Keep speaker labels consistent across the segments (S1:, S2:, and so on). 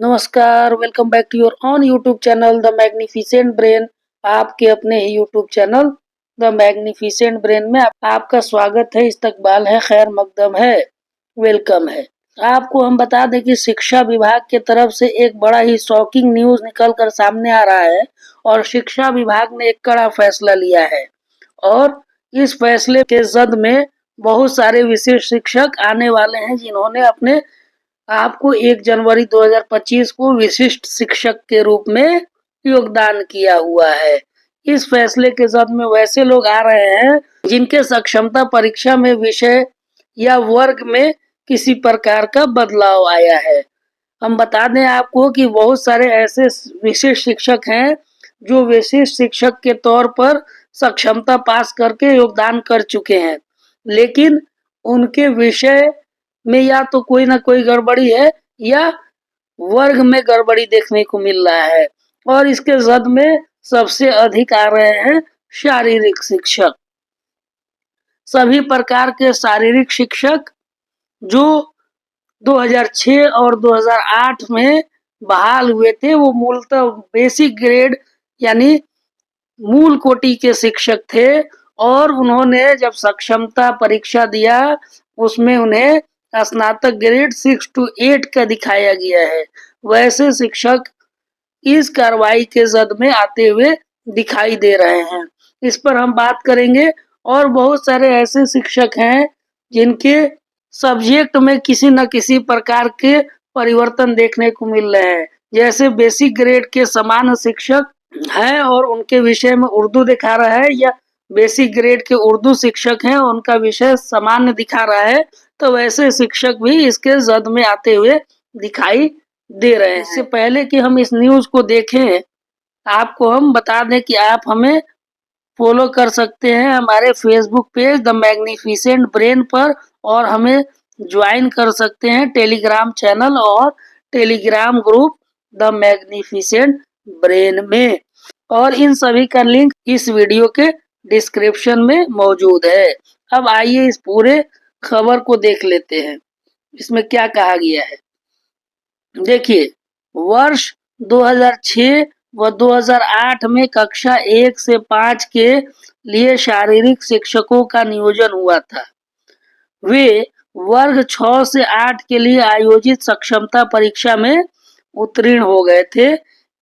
S1: नमस्कार, welcome back to your on YouTube channel the magnificent brain. आपके अपने ही YouTube channel the magnificent brain में आपका स्वागत है, इस्तकबाल है, खैर मकदम है, वेलकम है। आपको हम बता दें कि शिक्षा विभाग के तरफ से एक बड़ा ही शॉकिंग न्यूज निकल कर सामने आ रहा है और शिक्षा विभाग ने एक कड़ा फैसला लिया है और इस फैसले के जद में बहुत सारे विशेष शिक्षक आने वाले हैं जिन्होंने अपने आपको 1 जनवरी 2025 को विशिष्ट शिक्षक के रूप में योगदान किया हुआ है। इस फैसले के जद में वैसे लोग आ रहे हैं जिनके सक्षमता परीक्षा में विषय या वर्ग में किसी प्रकार का बदलाव आया है। हम बता दें आपको कि बहुत सारे ऐसे विशेष शिक्षक हैं जो विशेष शिक्षक के तौर पर सक्षमता पास करके योगदान कर चुके हैं, लेकिन उनके विषय में या तो कोई ना कोई गड़बड़ी है या वर्ग में गड़बड़ी देखने को मिल रहा है और इसके जद में सबसे अधिक आ रहे हैं शारीरिक शिक्षक। सभी प्रकार के शारीरिक शिक्षक जो 2006 और 2008 में बहाल हुए थे वो मूलतः बेसिक ग्रेड यानी मूल कोटि के शिक्षक थे और उन्होंने जब सक्षमता परीक्षा दिया उसमें उन्हें स्नातक ग्रेड 6 to 8 का दिखाया गया है। वैसे शिक्षक इस कार्रवाई के जद में आते हुए दिखाई दे रहे हैं। इस पर हम बात करेंगे और बहुत सारे ऐसे शिक्षक हैं जिनके सब्जेक्ट में किसी न किसी प्रकार के परिवर्तन देखने को मिल रहे हैं। जैसे बेसिक ग्रेड के समान शिक्षक हैं और उनके विषय में उर्दू दिखा रहा है, या बेसिक ग्रेड के उर्दू शिक्षक हैं उनका विषय सामान्य दिखा रहा है, तो वैसे शिक्षक भी इसके जद में आते हुए दिखाई दे रहे हैं। इससे पहले कि हम इस न्यूज को देखें, आपको हम बता दें कि आप हमें फॉलो कर सकते हैं हमारे Facebook page the magnificent brain पर और हमें ज्वाइन कर सकते हैं टेलीग्राम चैनल और Telegram group the magnificent brain में, और इन सभी का लिंक इस वीडियो के डिस्क्रिप्शन में मौजूद है। अब आइए इस पूरे खबर को देख लेते हैं, इसमें क्या कहा गया है। देखिए, वर्ष 2006 व 2008 में कक्षा 1 से 5 के लिए शारीरिक शिक्षकों का नियोजन हुआ था। वे वर्ग 6 से 8 के लिए आयोजित सक्षमता परीक्षा में उत्तीर्ण हो गए थे।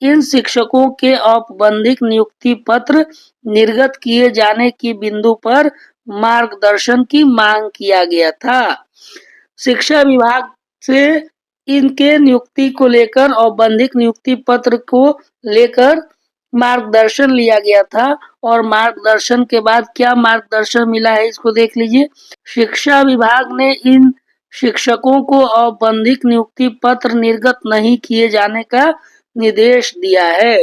S1: इन शिक्षकों के औपबंधिक नियुक्ति पत्र निर्गत किए जाने की बिंदु पर मार्गदर्शन की मांग किया गया था। शिक्षा विभाग से इनके नियुक्ति को लेकर औपबंधिक नियुक्ति पत्र को लेकर मार्गदर्शन लिया गया था और मार्गदर्शन के बाद क्या मार्गदर्शन मिला है इसको देख लीजिए। शिक्षा विभाग ने इन शिक्षकों को औपबंधिक नियुक्ति पत्र निर्गत नहीं किए जाने का निर्देश दिया है।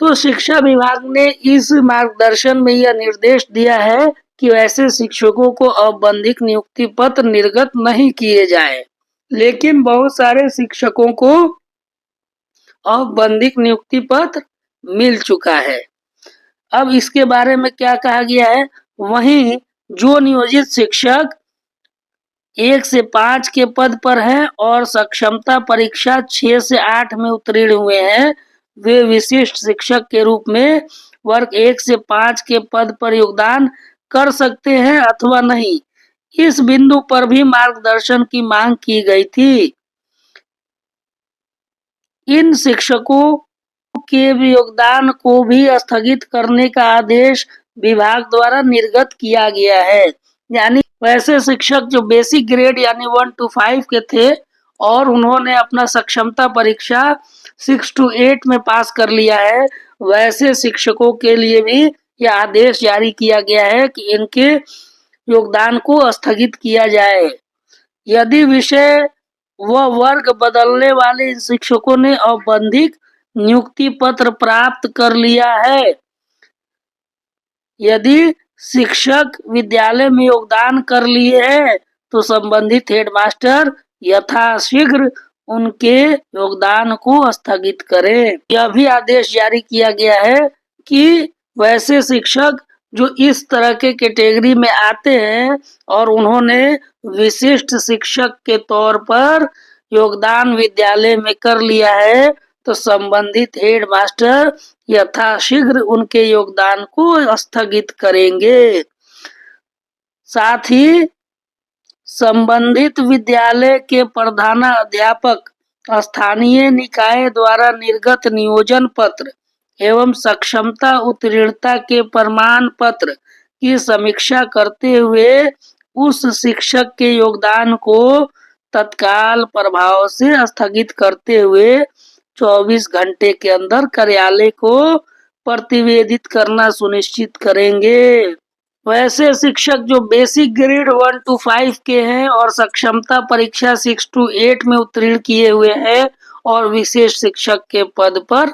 S1: तो शिक्षा विभाग ने इस मार्गदर्शन में यह निर्देश दिया है कि वैसे शिक्षकों को औपबंधिक नियुक्ति पत्र निर्गत नहीं किए जाएं, लेकिन बहुत सारे शिक्षकों को औपबंधिक नियुक्ति पत्र मिल चुका है। अब इसके बारे में क्या कहा गया है। वहीं जो नियोजित शिक्षक 1 से 5 के पद पर हैं और सक्षमता परीक्षा 6 से 8 में उत्तीर्ण हुए हैं, वे विशिष्ट शिक्षक के रूप में वर्ग 1 से 5 के पद पर योगदान कर सकते हैं अथवा नहीं। इस बिंदु पर भी मार्गदर्शन की मांग की गई थी। इन शिक्षकों के योगदान को भी स्थगित करने का आदेश विभाग द्वारा निर्गत किया गया है। यानी वैसे शिक्षक जो बेसिक ग्रेड यानी 1 to 5 के थे और उन्होंने अपना सक्षमता परीक्षा 6 to 8 में पास कर लिया है, वैसे शिक्षकों के लिए भी यह आदेश जारी किया गया है कि इनके योगदान को स्थगित किया जाए। यदि विषय व वर्ग बदलने वाले इन शिक्षकों ने औपबंधिक नियुक्ति पत्र प्राप्त कर लिया है, यदि शिक्षक विद्यालय में योगदान कर लिए हैं, तो संबंधित हेडमास्टर यथाशीघ्र उनके योगदान को स्थगित करें। यह भी आदेश जारी किया गया है कि वैसे शिक्षक जो इस तरह के कैटेगरी में आते हैं और उन्होंने विशिष्ट शिक्षक के तौर पर योगदान विद्यालय में कर लिया है तो संबंधित हेड मास्टर यथाशीघ्र उनके योगदान को स्थगित करेंगे। साथ ही संबंधित विद्यालय के प्रधानाध्यापक स्थानीय निकाय द्वारा निर्गत नियोजन पत्र एवं सक्षमता उत्तीर्णता के प्रमाण पत्र की समीक्षा करते हुए उस शिक्षक के योगदान को तत्काल प्रभाव से स्थगित करते हुए 24 घंटे के अंदर कार्यालय को प्रतिवेदित करना सुनिश्चित करेंगे। वैसे शिक्षक जो बेसिक ग्रेड 1 to 5 के हैं और सक्षमता परीक्षा 6 to 8 में उत्तीर्ण किए हुए हैं और विशेष शिक्षक के पद पर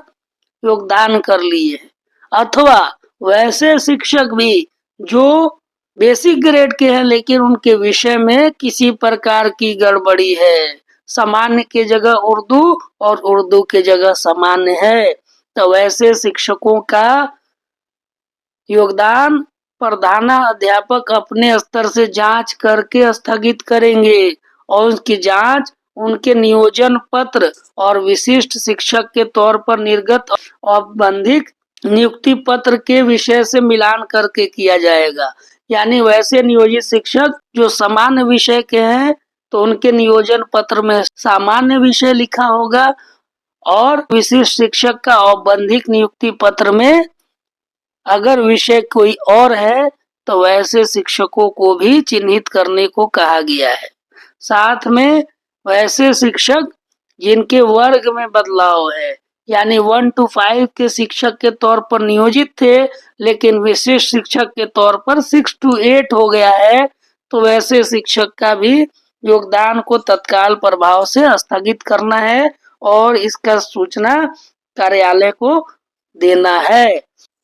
S1: योगदान कर लिए, अथवा वैसे शिक्षक भी जो बेसिक ग्रेड के हैं लेकिन उनके विषय में किसी प्रकार की गड़बड़ी है, सामान्य के जगह उर्दू और उर्दू के जगह सामान्य है, तो वैसे शिक्षकों का योगदान प्रधानाध्यापक अपने स्तर से जांच करके स्थगित करेंगे और उसकी जांच उनके नियोजन पत्र और विशिष्ट शिक्षक के तौर पर निर्गत औपबंधिक नियुक्ति पत्र के विषय से मिलान करके किया जाएगा। यानी वैसे नियोजित शिक्षक जो सामान्य विषय के हैं तो उनके नियोजन पत्र में सामान्य विषय लिखा होगा और विशिष्ट शिक्षक का औपबंधिक नियुक्ति पत्र में अगर विषय कोई और है तो वैसे शिक्षकों को भी चिन्हित करने को कहा गया है। साथ में वैसे शिक्षक जिनके वर्ग में बदलाव है, यानी 1 to 5 के शिक्षक के तौर पर नियोजित थे लेकिन विशेष शिक्षक के तौर पर 6 to 8 हो गया है, तो वैसे शिक्षक का भी योगदान को तत्काल प्रभाव से स्थगित करना है और इसका सूचना कार्यालय को देना है।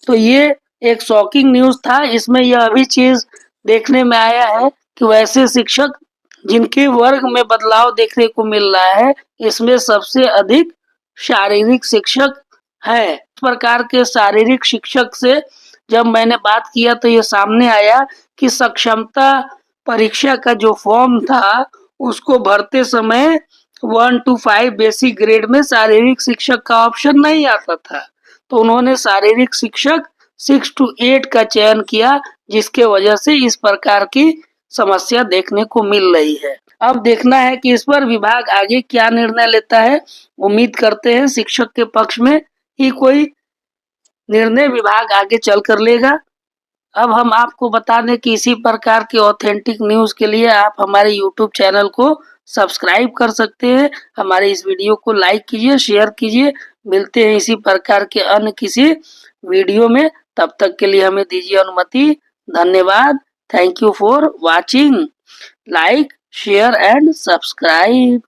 S1: तो ये एक शॉकिंग न्यूज था। इसमें यह भी चीज देखने में आया है कि वैसे शिक्षक जिनके वर्ग में बदलाव देखने को मिल रहा है, इसमें सबसे अधिक शारीरिक शिक्षक है। इस प्रकार के शारीरिक शिक्षक से जब मैंने बात किया तो ये सामने आया कि सक्षमता परीक्षा का जो फॉर्म था उसको भरते समय 1 to 5 बेसिक ग्रेड में शारीरिक शिक्षक का ऑप्शन नहीं आता था, तो उन्होंने शारीरिक शिक्षक 6 to 8 का चयन किया, जिसके वजह से इस प्रकार की समस्या देखने को मिल रही है। अब देखना है कि इस पर विभाग आगे क्या निर्णय लेता है। उम्मीद करते हैं शिक्षक के पक्ष में ही कोई निर्णय विभाग आगे चल कर लेगा। अब हम आपको बता दें कि इसी प्रकार के ऑथेंटिक न्यूज के लिए आप हमारे YouTube चैनल को सब्सक्राइब कर सकते हैं। हमारे इस वीडियो को लाइक कीजिए, शेयर कीजिए। मिलते हैं इसी प्रकार के अन्य किसी वीडियो में, तब तक के लिए हमें दीजिए अनुमति। धन्यवाद। Thank you for watching. Like, share and subscribe.